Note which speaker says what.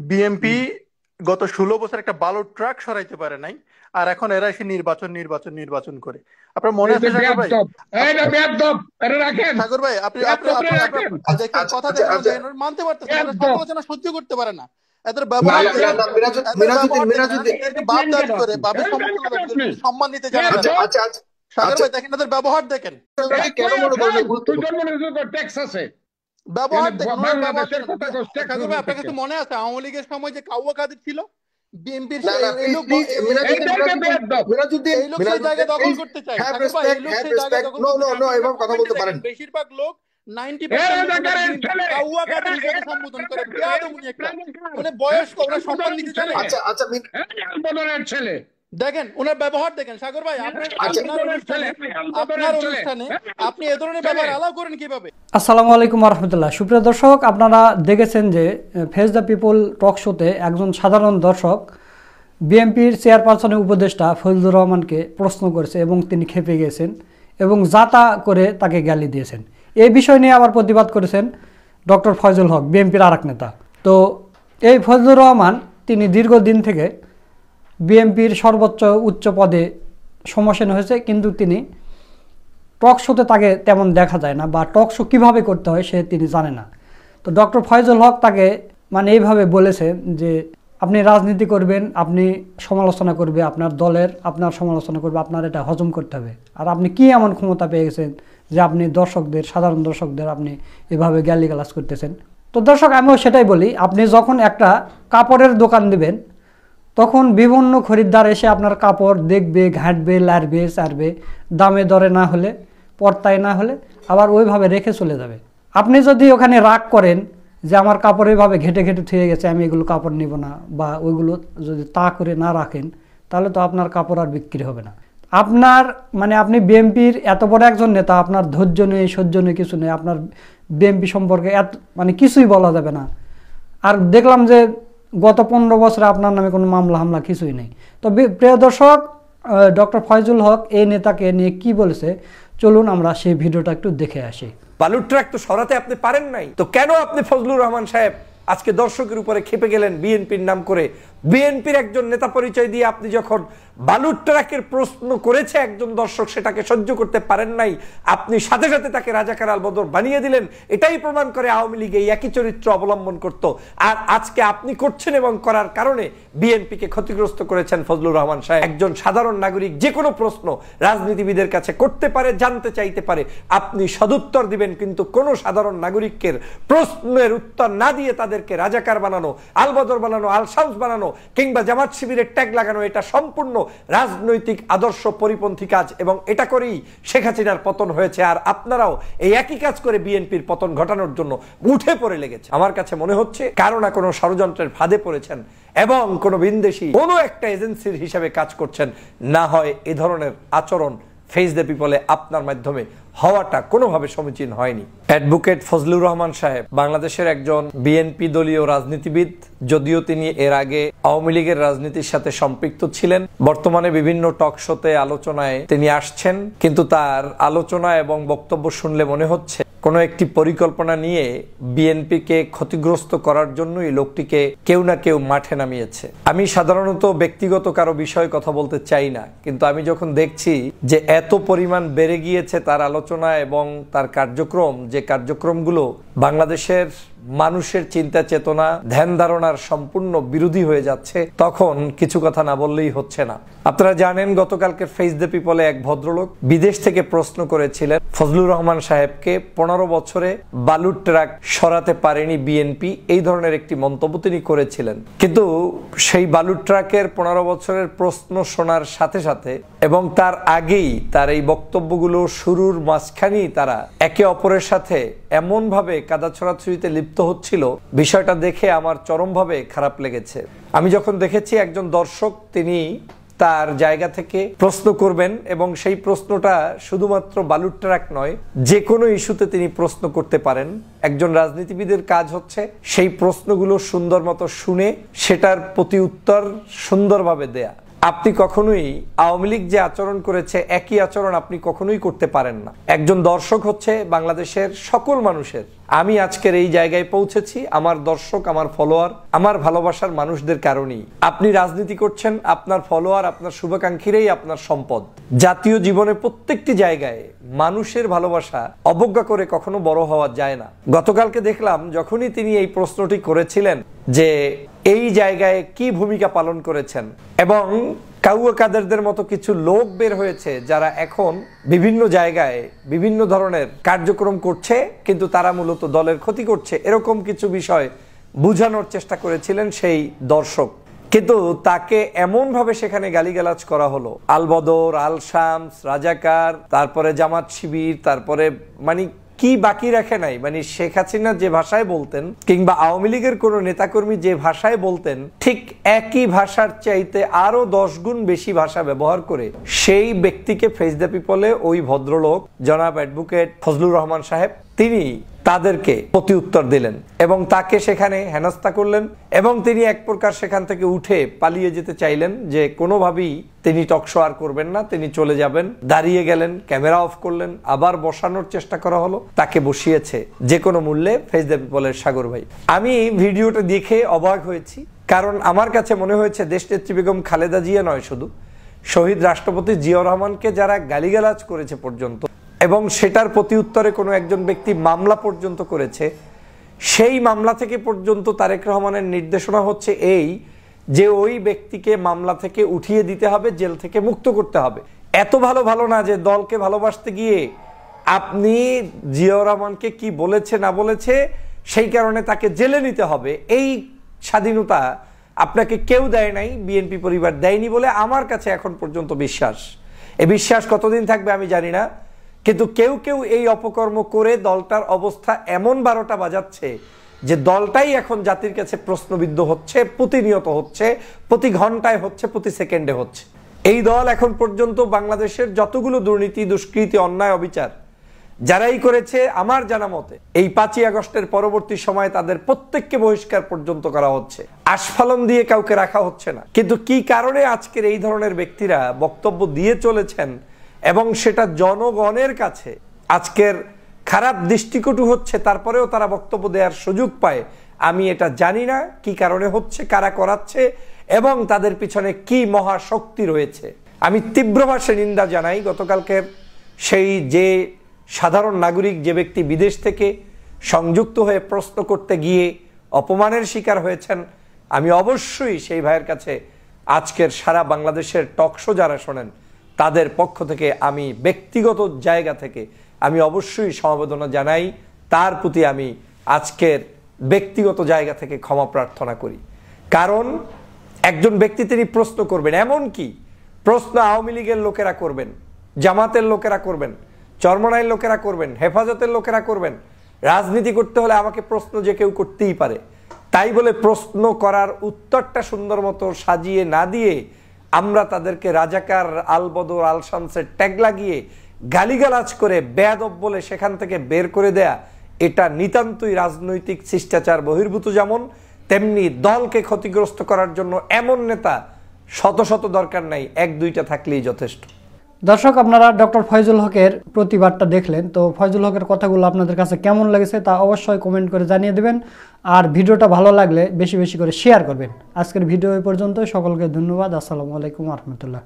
Speaker 1: BNP
Speaker 2: হুম।
Speaker 1: গত 16 বছর একটা বালুর ট্রাক সরাইতে পারে নাই। আর এখন এরা এসে নির্বাচন নির্বাচন নির্বাচন করে। আপনার মনে আছে
Speaker 2: এটা
Speaker 1: সাগর ভাই?
Speaker 2: বেয়াদব, এটা
Speaker 1: আপনি
Speaker 2: বেয়াদব, এটা রাখেন।
Speaker 1: সাগর ভাই, আপনি আপনি
Speaker 2: বেয়াদবরে
Speaker 1: আপনি আপনি
Speaker 2: রাখেন।
Speaker 3: আচ্ছা
Speaker 1: দেখেন,
Speaker 3: আচ্ছা
Speaker 1: কথা
Speaker 3: আচ্ছা
Speaker 1: দেখেন,
Speaker 3: আচ্ছা।
Speaker 1: ওরা মানতে পারতেছে না, ওরা
Speaker 2: বেয়াদব।
Speaker 1: সমালোচনা সহ্য করতে পারে না। এদের
Speaker 3: না
Speaker 1: ব্যবহার
Speaker 3: না না
Speaker 1: দেখেন,
Speaker 3: না,
Speaker 2: বেয়াদব।
Speaker 3: মিরাজুদ্দিন
Speaker 1: এদের
Speaker 3: মিরাজুদ্দিন
Speaker 1: ব্যবহার দেখেন,
Speaker 3: মিরাজুদ্দিন
Speaker 1: এদেরকে বাপ
Speaker 2: দেখলেন
Speaker 1: দাবি
Speaker 2: কেন
Speaker 1: করে,
Speaker 2: আপনি?
Speaker 1: বাপের
Speaker 2: এইটা
Speaker 1: সমতুল্য
Speaker 2: কেন
Speaker 1: দাবি করে,
Speaker 2: আপনি?
Speaker 1: কিন্তু সম্মান দিতে জানে না।
Speaker 3: আচ্ছা
Speaker 2: বেয়াদব।
Speaker 3: আচ্ছা আচ্ছা
Speaker 1: সাগর
Speaker 3: আচ্ছা
Speaker 1: ভাই দেখেন, এদের ব্যবহার দেখেন,
Speaker 3: এটা
Speaker 2: এই
Speaker 3: কেন
Speaker 2: কয়া
Speaker 3: মনে করেন
Speaker 2: খান, তুই
Speaker 3: গুরুত্বপূর্ণ?
Speaker 2: জন্ম নিয়েছিস ট্যাক্স আছে।
Speaker 1: ব্যবহার
Speaker 2: এখানে
Speaker 1: দেখেন, ওনার ব্যবহার
Speaker 2: বাংলাদেশের
Speaker 1: দেখেন।
Speaker 2: কথা কস ট্যাক্স
Speaker 1: সাগর
Speaker 2: আছে
Speaker 1: ভাই, আপনার
Speaker 2: থেকে।
Speaker 1: কাছে মনে আছে আওয়ামী লীগের সময় যে কাউয়া কাদের ছিল বিএনপির?
Speaker 3: না না,
Speaker 1: এই
Speaker 3: প্লিজ
Speaker 1: লোক
Speaker 3: প্লিজ মিরাজুদ্দিন
Speaker 2: এইটাই তো
Speaker 3: মিরাজুদ্দিন
Speaker 2: বেয়াদব।
Speaker 3: মিরাজুদ্দিন
Speaker 1: এই লোক সেই জায়গায়
Speaker 3: মিরাজুদ্দিন
Speaker 1: দখল
Speaker 3: প্লিজ
Speaker 1: করতে চায়।
Speaker 3: হ্যাভ
Speaker 1: সাগর ভাই, এই
Speaker 3: রেসপেক্ট
Speaker 1: লোক
Speaker 3: হ্যাভ
Speaker 1: সেই জায়গায়
Speaker 3: রেসপেক্ট।
Speaker 1: দখল
Speaker 3: নো
Speaker 1: করতে
Speaker 3: নো
Speaker 1: চায়।
Speaker 3: নো,
Speaker 1: আপনি ওনার
Speaker 3: এভাবে কথা
Speaker 1: কমেন্টে
Speaker 3: বলতে
Speaker 1: দেখেন,
Speaker 3: পারেন?
Speaker 1: বেশিরভাগ লোক
Speaker 2: এরা
Speaker 1: 90% লোক ওনাকে
Speaker 2: রাজাকারের
Speaker 1: বিএনপির
Speaker 2: ছেলে,
Speaker 1: কাউয়া
Speaker 2: এরা
Speaker 1: কাদের হিসেবে
Speaker 2: এরা
Speaker 1: সম্বোধন করে।
Speaker 2: রাজাকার, এরা
Speaker 1: বেয়াদব উনি একটা,
Speaker 2: রাজাকার,
Speaker 1: মানে
Speaker 2: এরা
Speaker 1: বয়স্ক, ওনার সম্মান
Speaker 2: আলবদরের
Speaker 1: দিতে জানে।
Speaker 2: ছেলে,
Speaker 3: আচ্ছা আচ্ছা
Speaker 2: এরা আলবদরের ছেলে,
Speaker 1: দেখেন ওনার ব্যবহার দেখেন। সাগর ভাই,
Speaker 2: এরা
Speaker 1: আপনার
Speaker 3: আচ্ছা
Speaker 1: আপনার
Speaker 2: আলবদরের ছেলে,
Speaker 1: অনুষ্ঠানে,
Speaker 2: আলবদরের
Speaker 1: আপনার
Speaker 2: ছেলে,
Speaker 1: অনুষ্ঠানে
Speaker 2: এরা
Speaker 1: আপনি এ ধরনের
Speaker 2: ছেলে।
Speaker 1: ব্যবহার অ্যালাউ করেন কিভাবে?
Speaker 4: আসসালামু আলাইকুম রহমতুল্লাহ। সুপ্রিয় দর্শক, আপনারা দেখেছেন যে ফেস দ্য পিপল টক শোতে একজন সাধারণ দর্শক বিএনপির চেয়ারপারসনের উপদেষ্টা ফজলুর রহমানকে প্রশ্ন করেছে এবং তিনি খেপে গিয়েছেন এবং যাতা করে তাকে গালি দিয়েছেন। এই বিষয় নিয়ে আবার প্রতিবাদ করেছেন ডক্টর ফয়জুল হক, বিএনপির আরেক নেতা। তো এই ফজলুর রহমান তিনি দীর্ঘদিন থেকে বিএনপির সর্বোচ্চ উচ্চ পদে সমসীন হয়েছে, কিন্তু তিনি টক শোতে তাকে তেমন দেখা যায় না, বা টক শো কীভাবে করতে হয় তিনি জানে না। তো ডক্টর ফয়জুল হক তাকে মানে এইভাবে বলেছে যে আপনি রাজনীতি করবেন, আপনি সমালোচনা করবে আপনার দলের, আপনার সমালোচনা করবে, আপনার এটা হজম করতে হবে। আর আপনি কি এমন ক্ষমতা পেয়ে গেছেন যে আপনি দর্শকদের, সাধারণ দর্শকদের আপনি এভাবে গালিগালাজ করতেছেন? তো দর্শক, আমিও সেটাই বলি, আপনি যখন একটা কাপড়ের দোকান দিবেন তখন বিভিন্ন খরিদ্দার এসে আপনার কাপড় দেখবে, ঘাঁটবে, লাড়বে, চাড়বে, দামে দরে না হলে, পর্তায় না হলে আবার ওইভাবে রেখে চলে যাবে। আপনি যদি ওখানে রাগ করেন যে আমার কাপড় এইভাবে ঘেটে ঘেটে থুয়ে গেছে, আমি এগুলো কাপড় নিব না, বা ওইগুলো যদি তা করে না রাখেন, তাহলে তো আপনার কাপড় আর বিক্রি হবে না। আপনার মানে আপনি বিএনপির এত বড় একজন নেতা, আপনার ধৈর্য নেই, সহ্য নেই, কিছু নেই, আপনার বিএনপি সম্পর্কে মানে কিছুই বলা যাবে না। আর দেখলাম যে গত 15 বছরে আপনার নামে কোনো মামলা হামলা কিছুই নেই। তো প্রিয় দর্শক, ডক্টর ফয়জুল হক এই নেতাকে নিয়ে কি বলেছে, চলুন আমরা সেই ভিডিওটা একটু দেখে আসি।
Speaker 5: বালুর ট্রাক তো সরাতে আপনি পারেন নাই, তো কেন আপনি ফজলুর রহমান সাহেব আজকে দর্শকের উপরে খেপে গেলেন বিএনপির নাম করে? বিএনপির একজন নেতা পরিচয় দিয়ে আপনি যখন বালুর ট্রাকের প্রশ্ন করেছে একজন দর্শক, সেটাকে সহ্য করতে পারেন নাই, আপনি সাথে সাথে তাকে রাজাকার আলবদর বানিয়ে দিলেন। এটাই প্রমাণ করে আওয়ামী লীগ এই একই চরিত্র অবলম্বন করত, আর আজকে আপনি করছেন, এবং করার কারণে বিএনপিকে ক্ষতিগ্রস্ত করেছেন ফজলুর রহমান সাহেব। একজন সাধারণ নাগরিক যে কোনো প্রশ্ন রাজনীতিবিদের কাছে করতে পারে, জানতে চাইতে পারে, আপনি সদুত্তর দিবেন, কিন্তু কোনো সাধারণ নাগরিকের প্রশ্নের উত্তর না দিয়ে তাদেরকে রাজাকার বানানো, আলবদর বানানো, আলশামস বানানো, কিংবা জামাত শিবিরের ট্যাগ লাগানো, এটা সম্পূর্ণ রাজনৈতিক আদর্শ পরিপন্থী কাজ, এবং এটা করেই শেখ হাসিনার পতন হয়েছে। আর আপনারাও এই একই কাজ করে বিএনপির পতন ঘটানোর জন্য উঠে পড়ে লেগেছে। আমার কাছে মনে হচ্ছে কারো না কোনো ষড়যন্ত্রের ফাঁদে পড়েছেন এবং কোনো ভিনদেশী কোনো একটা এজেন্সির হিসাবে কাজ করছেন, না হয় এ ধরনের আচরণ ফেস দ্য পিপলে আপনার মাধ্যমে হওয়াটা কোনোভাবে সমীচীন হয়নি। অ্যাডভোকেট ফজলুর রহমান সাহেব বাংলাদেশের একজন বিএনপি দলীয় রাজনীতিবিদ, যদিও তিনি এর আগে আওয়ামী লীগের রাজনীতির সাথে সম্পৃক্ত ছিলেন। বর্তমানে বিভিন্ন টক শোতে আলোচনায় তিনি আসছেন, কিন্তু তার আলোচনা এবং বক্তব্য শুনলে মনে হচ্ছে কোনো একটি পরিকল্পনা নিয়ে বিএনপিকে ক্ষতিগ্রস্ত করার জন্যই লোকটিকে কেউ না কেউ মাঠে নামিয়েছে। আমি সাধারণত ব্যক্তিগত কারো বিষয়ে কথা বলতে চাই না, কিন্তু আমি যখন দেখছি যে এত পরিমাণ বেড়ে গিয়েছে তার আলোচনা এবং তার কার্যক্রম, যে কার্যক্রমগুলো বাংলাদেশের মানুষের চিন্তা চেতনা, ধ্যান ধারণার সম্পূর্ণ বিরোধী হয়ে যাচ্ছে, তখন কিছু কথা না বললেই হচ্ছে না। আপনারা জানেন, গতকালকে ফেস দ্য পিপলে এক ভদ্রলোক বিদেশ থেকে প্রশ্ন করেছিলেন ফজলুর রহমান সাহেবকে, 15 বছরে বালুর ট্রাক সরাতে পারেনি বিএনপি, এই ধরনের একটি মন্তব্য তিনি করেছিলেন। কিন্তু সেই বালুর ট্রাকের 15 বছরের প্রশ্ন শোনার সাথে সাথে এবং তার আগেই তার এই বক্তব্যগুলো শুরুর মাঝখানেই তারা একে অপরের সাথে এমনভাবে কাদা ছড়াছড়িতে লিপ্ত হচ্ছিল, বিষয়টা দেখে আমার চরমভাবে খারাপ লেগেছে। আমি যখন দেখেছি একজন দর্শক তিনি তার জায়গা থেকে প্রশ্ন করবেন, এবং সেই প্রশ্নটা শুধুমাত্র বালুর ট্রাক নয়, যে কোনো ইস্যুতে তিনি প্রশ্ন করতে পারেন। একজন রাজনীতিবিদের কাজ হচ্ছে সেই প্রশ্নগুলো সুন্দর মতো শুনে সেটার প্রতি উত্তর সুন্দরভাবে দেয়া। আপনি কখনোই আওয়ামী লীগ যে আচরণ করেছে একই আচরণ আপনি কখনোই করতে পারেন না। একজন দর্শক হচ্ছে বাংলাদেশের সকল মানুষের। আমি আজকের এই জায়গায় পৌঁছেছি আমার দর্শক, আমার ফলোয়ার, আমার ভালোবাসার মানুষদের কারণেই। আপনি রাজনীতি করছেন, আপনার ফলোয়ার, আপনার শুভাকাঙ্ক্ষীরাই আপনার সম্পদ। জাতীয় জীবনে প্রত্যেকটি জায়গায় মানুষের ভালোবাসা অবজ্ঞা করে কখনো বড় হওয়া যায় না। গতকালকে দেখলাম যখনই তিনি এই প্রশ্নটি করেছিলেন যে এই জায়গায় কি ভূমিকা পালন করেছেন, এবং কাউয়া কাদেরদের মতো কিছু লোক বের হয়েছে যারা এখন বিভিন্ন জায়গায় বিভিন্ন ধরনের কার্যক্রম করছে, কিন্তু তারা মূলত দলের ক্ষতি করছে, এরকম কিছু বিষয় বোঝানোর চেষ্টা করেছিলেন সেই দর্শক। কিন্তু তাকে এমনভাবে সেখানে গালিগালাজ করা হলো, আলবদর, আল শামস, রাজাকার, তারপরে জামাত শিবির, তারপরে মানে কি বাকি রাখে নাই। মানে শেখ হাসিনা যে ভাষায় বলতেন কিংবা আওয়ামী লীগের কোন নেতাকর্মী যে ভাষায় বলতেন, ঠিক একই ভাষার চাইতে আরো 10 গুণ বেশি ভাষা ব্যবহার করে সেই ব্যক্তিকে ফেস দ্য পিপলে ওই ভদ্রলোক জনাব অ্যাডভোকেট ফজলুর রহমান সাহেব তিনি তাদেরকে প্রতি উত্তর দিলেন এবং তাকে সেখানে হেনস্থা করলেন, এবং তিনি এক প্রকার সেখান থেকে উঠে পালিয়ে যেতে চাইলেন যে কোনোভাবেই তিনি টকশো আর করবেন না, তিনি চলে যাবেন। দাঁড়িয়ে গেলেন, ক্যামেরা অফ করলেন, আবার বসানোর চেষ্টা করা হলো, তাকে বসিয়েছে যে কোনো মূল্যে ফেস দ্য পিপলের সাগর ভাই। আমি ভিডিওটা দেখে অবাক হয়েছি, কারণ আমার কাছে মনে হয়েছে দেশনেত্রী বেগম খালেদা জিয়া নয়, শুধু শহীদ রাষ্ট্রপতি জিয়াউর রহমানকে যারা গালিগালাজ করেছে পর্যন্ত, এবং সেটার প্রতি উত্তরে কোনো একজন ব্যক্তি মামলা পর্যন্ত করেছে, সেই মামলা থেকে পর্যন্ত তারেক রহমানের নির্দেশনা হচ্ছে এই যে ওই ব্যক্তিকে মামলা থেকে উঠিয়ে দিতে হবে, জেল থেকে মুক্ত করতে হবে। এত ভালো না যে দলকে ভালোবাসতে গিয়ে আপনি জিয়াউর রহমানকে কি বলেছে না বলেছে সেই কারণে তাকে জেলে নিতে হবে। এই স্বাধীনতা আপনাকে কেউ দেয় নাই, বিএনপি পরিবার দেয়নি বলে আমার কাছে এখন পর্যন্ত বিশ্বাস। এই বিশ্বাস কতদিন থাকবে আমি জানি না, কিন্তু কেউ কেউ এই অপকর্ম করে দলটার অবস্থা এমন 12টা বাজাচ্ছে যে দলটাই এখন জাতির কাছে প্রশ্নবিদ্ধ হচ্ছে, প্রতিনিয়ত হচ্ছে, প্রতি ঘন্টায় হচ্ছে, প্রতি সেকেন্ডে হচ্ছে। এই দল এখন পর্যন্ত বাংলাদেশের যতগুলো দুর্নীতি, দুষ্কৃতি, অন্যায়, অবিচার যারাই করেছে আমার জানা মতে এই 5ই আগস্টের পরবর্তী সময়ে তাদের প্রত্যেককে বহিষ্কার পর্যন্ত করা হচ্ছে, আস্ফালন দিয়ে কাউকে রাখা হচ্ছে না। কিন্তু কি কারণে আজকের এই ধরনের ব্যক্তিরা বক্তব্য দিয়ে চলেছেন এবং সেটা জনগণের কাছে আজকের খারাপ দৃষ্টিকটু হচ্ছে, তারপরেও তারা বক্তব্য দেওয়ার সুযোগ পায়, আমি এটা জানি না কি কারণে হচ্ছে, কারা করাচ্ছে এবং তাদের পিছনে কি মহাশক্তি রয়েছে। আমি তীব্র ভাষায় নিন্দা জানাই গতকালকের সেই যে সাধারণ নাগরিক, যে ব্যক্তি বিদেশ থেকে সংযুক্ত হয়ে প্রশ্ন করতে গিয়ে অপমানের শিকার হয়েছেন। আমি অবশ্যই সেই ভাইয়ের কাছে আজকের সারা বাংলাদেশের টকশো যারা শোনেন তাদের পক্ষ থেকে আমি ব্যক্তিগত জায়গা থেকে আমি অবশ্যই সমবেদনা জানাই, তার প্রতি আমি আজকের ব্যক্তিগত জায়গা থেকে ক্ষমা প্রার্থনা করি। কারণ একজন ব্যক্তি তিনি প্রশ্ন করবেন, এমন কি প্রশ্ন আওয়ামী লীগের লোকেরা করবেন, জামাতের লোকেরা করবেন, চরমনাইয়ের লোকেরা করবেন, হেফাজতের লোকেরা করবেন। রাজনীতি করতে হলে আমাকে প্রশ্ন যে কেউ করতেই পারে, তাই বলে প্রশ্ন করার উত্তরটা সুন্দর মতো সাজিয়ে না দিয়ে আমরা তাদেরকে রাজাকার, আলবদর, আল শামসের ট্যাগ লাগিয়ে গালিগালাজ করে বেয়াদব বলে সেখান থেকে বের করে দেয়া, এটা নিতান্তই রাজনৈতিক শিষ্টাচার বহির্ভূত। যেমন তেমনি দলকে ক্ষতিগ্রস্ত করার জন্য এমন নেতা শত শত দরকার নাই, 1-2টা থাকলেই যথেষ্ট।
Speaker 4: দর্শক, আপনারা ডক্টর ফয়জুল হকের প্রতিবাদটা দেখলেন, তো ফয়জুল হকের কথাগুলো আপনাদের কাছে কেমন লেগেছে তা অবশ্যই কমেন্ট করে জানিয়ে দেবেন, আর ভিডিওটা ভালো লাগলে বেশি বেশি করে শেয়ার করবেন। আজকের ভিডিও এই পর্যন্ত, সকলকে ধন্যবাদ। আসসালামু আলাইকুম ওয়া রাহমাতুল্লাহ।